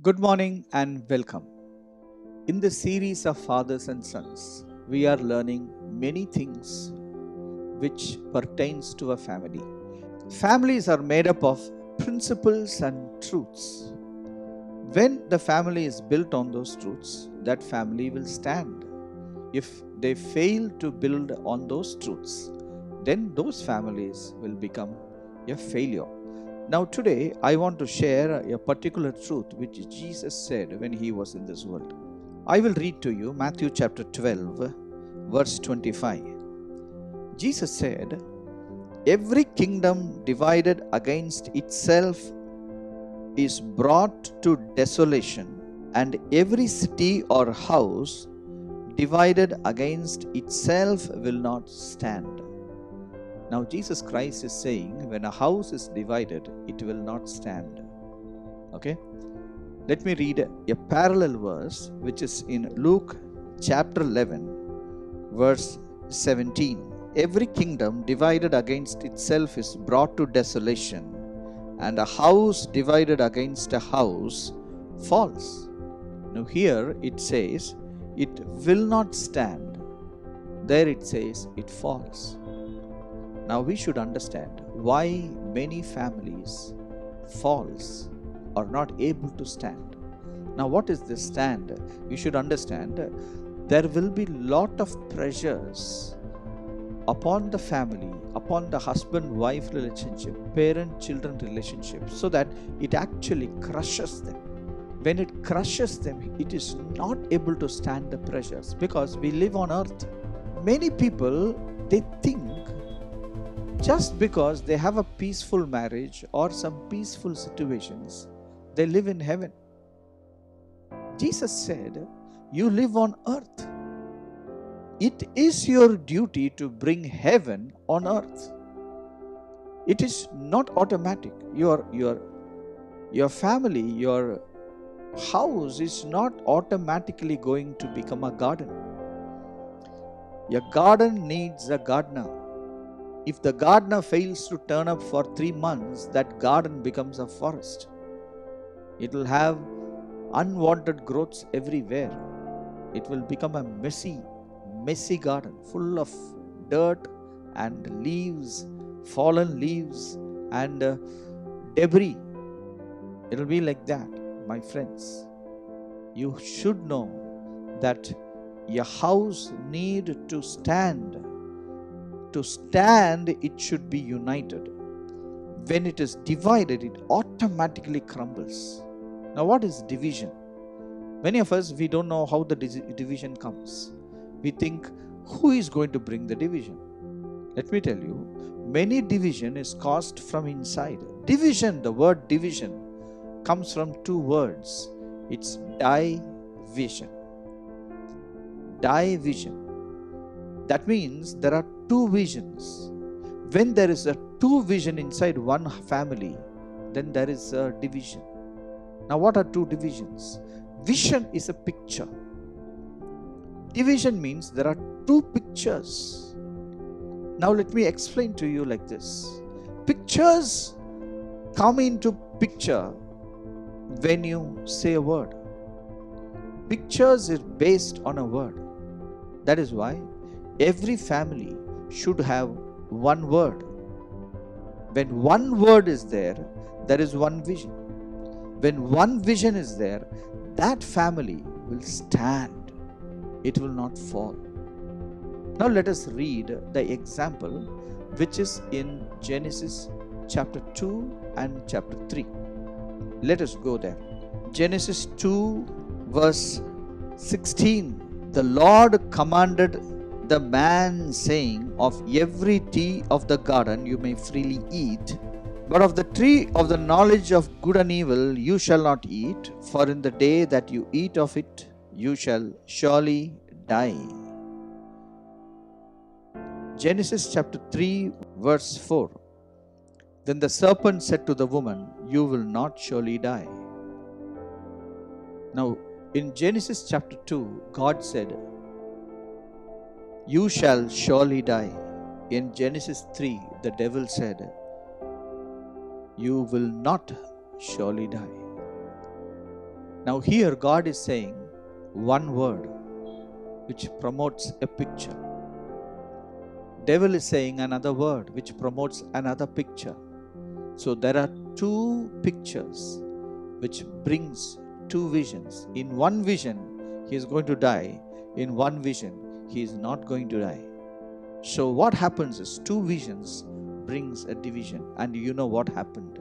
Good morning and welcome. In this series of fathers and sons, we are learning many things which pertains to a family. Families are made up of principles and truths. When the family is built on those truths, that family will stand. If they fail to build on those truths, then those families will become a failure. Now today I want to share a particular truth which Jesus said when he was in this world. I will read to you Matthew chapter 12 verse 25. Jesus said, "Every kingdom divided against itself is brought to desolation, and every city or house divided against itself will not stand." Now Jesus Christ is saying when a house is divided, it will not stand. Okay? Let me read a parallel verse which is in Luke chapter 11 verse 17. Every kingdom divided against itself is brought to desolation, and a house divided against a house falls. Now here it says it will not stand. There it says it falls. Now we should understand why many families falls or not able to stand. Now what is this stand? You should understand there will be lot of pressures upon the family, upon the husband-wife relationship, parent-children relationship, so that it actually crushes them. When it crushes them, it is not able to stand the pressures because we live on earth. Many people, they think just because they have a peaceful marriage or some peaceful situations, they live in heaven. Jesus said, you live on earth. It is your duty to bring heaven on earth. It is not automatic. Your family, your house is not automatically going to become a garden. A garden needs a gardener. If the gardener fails to turn up for 3 months, that garden becomes a forest. It will have unwanted growths everywhere. It will become a messy garden full of dirt and leaves, fallen leaves and debris. It will be like that, my friends. You should know that your house needs to stand. To stand, it should be united. When it is divided, it automatically crumbles. Now, what is division? Many of us, we don't know how the division comes. We think, who is going to bring the division? Let me tell you, many division is caused from inside. Division, the word division, comes from 2 words. It's division. Division. That means there are 2 visions. When there is a 2 vision inside one family, then there is a division. Now what are 2 divisions? Vision is a picture. Division means there are 2 pictures. Now let me explain to you like this. Pictures come into picture when you say a word. Pictures is based on a word. That is why every family should have 1 word. When 1 word is there, there is 1 vision. When 1 vision is there, that family will stand. It will not fall. Now let us read the example which is in Genesis chapter 2 and chapter 3. Let us go there. Genesis 2 verse 16. The Lord commanded the man, saying, of every tree of the garden you may freely eat, but of the tree of the knowledge of good and evil you shall not eat, for in the day that you eat of it you shall surely die. Genesis chapter 3 verse 4. Then the serpent said to the woman, you will not surely die. Now in Genesis chapter 2, God said, you shall surely die. In Genesis 3, the devil said, you will not surely die. Now here God is saying one word which promotes a picture. Devil is saying another word which promotes another picture. So there are two pictures which brings two visions. In one vision, he is going to die. In one vision, he is not going to die. So what happens is two visions brings a division. And you know what happened?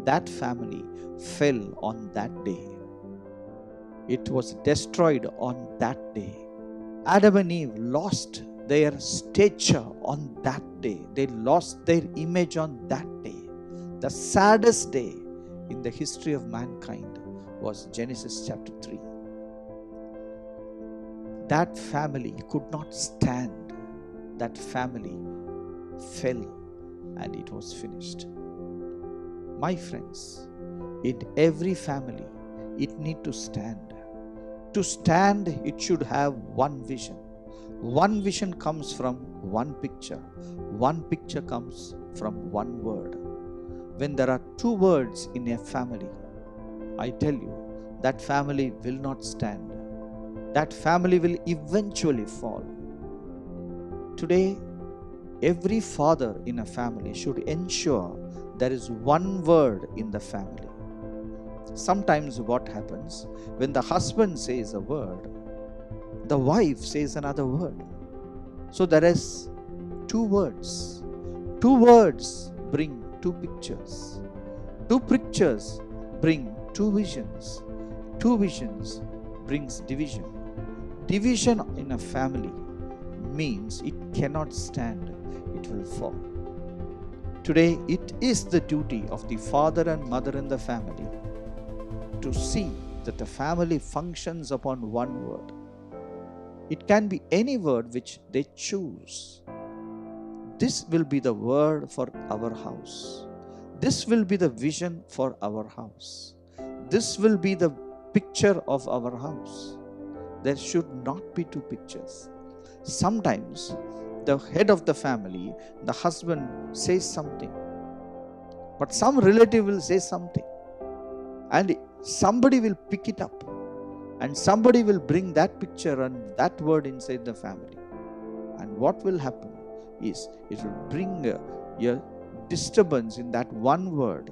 That family fell on that day. It was destroyed on that day. Adam and Eve lost their stature on that day. They lost their image on that day. The saddest day in the history of mankind was Genesis chapter 3. That family could not stand. That family fell and it was finished. My friends, in every family, it needs to stand. To stand, it should have one vision. One vision comes from one picture. One picture comes from one word. When there are two words in a family, I tell you, that family will not stand. That family will eventually fall. Today, every father in a family should ensure there is one word in the family. Sometimes what happens, when the husband says a word, the wife says another word. So there is two words. Two words bring two pictures. Two pictures bring two visions. Two visions brings division. Division in a family means it cannot stand, it will fall. Today, it is the duty of the father and mother in the family to see that the family functions upon one word. It can be any word which they choose. This will be the word for our house. This will be the vision for our house. This will be the picture of our house. There should not be two pictures. Sometimes the head of the family, the husband says something, but some relative will say something, and somebody will pick it up, and somebody will bring that picture and that word inside the family. And what will happen is it will bring a disturbance in that one word,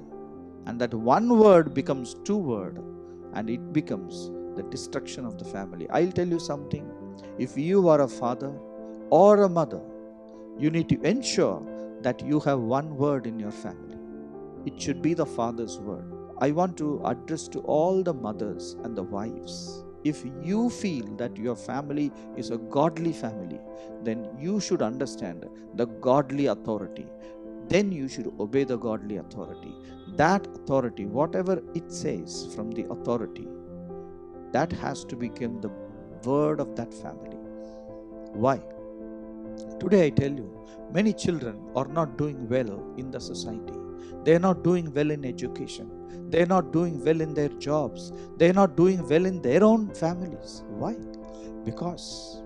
and that one word becomes two words, and it becomes the destruction of the family. I'll tell you something. If you are a father or a mother, you need to ensure that you have one word in your family. It should be the father's word. I want to address to all the mothers and the wives. If you feel that your family is a godly family, then you should understand the godly authority. Then you should obey the godly authority. That authority, whatever it says from the authority, that has to become the word of that family. Why? Today I tell you, many children are not doing well in the society. They are not doing well in education. They are not doing well in their jobs. They are not doing well in their own families. Why? Because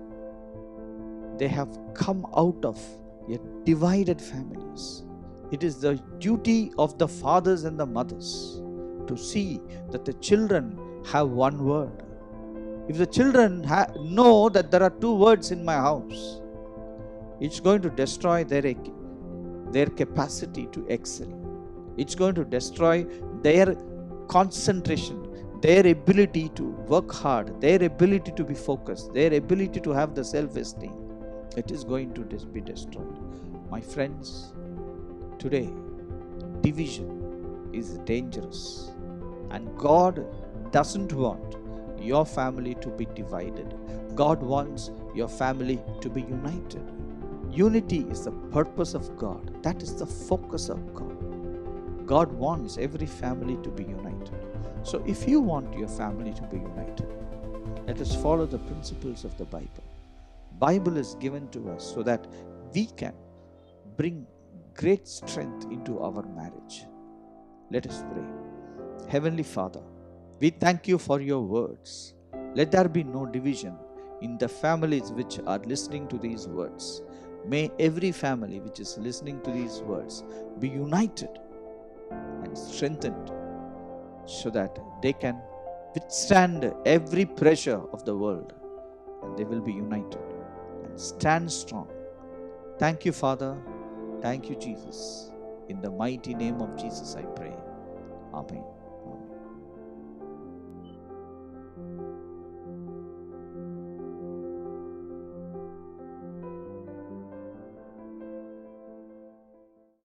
they have come out of a divided families. It is the duty of the fathers and the mothers to see that the children have one word. If the children know that there are two words in my house, it's going to destroy their capacity to excel. It's going to destroy their concentration, their ability to work hard, their ability to be focused, their ability to have the self-esteem. It is going to be destroyed. My friends, today, division is dangerous. And God doesn't want your family to be divided. God wants your family to be united. Unity is the purpose of God. That is the focus of God. God wants every family to be united. So if you want your family to be united, let us follow the principles of the Bible. Bible is given to us so that we can bring great strength into our marriage. Let us pray. Heavenly Father, we thank you for your words. Let there be no division in the families which are listening to these words. May every family which is listening to these words be united and strengthened so that they can withstand every pressure of the world, and they will be united and stand strong. Thank you, Father. Thank you, Jesus. In the mighty name of Jesus, I pray. Amen.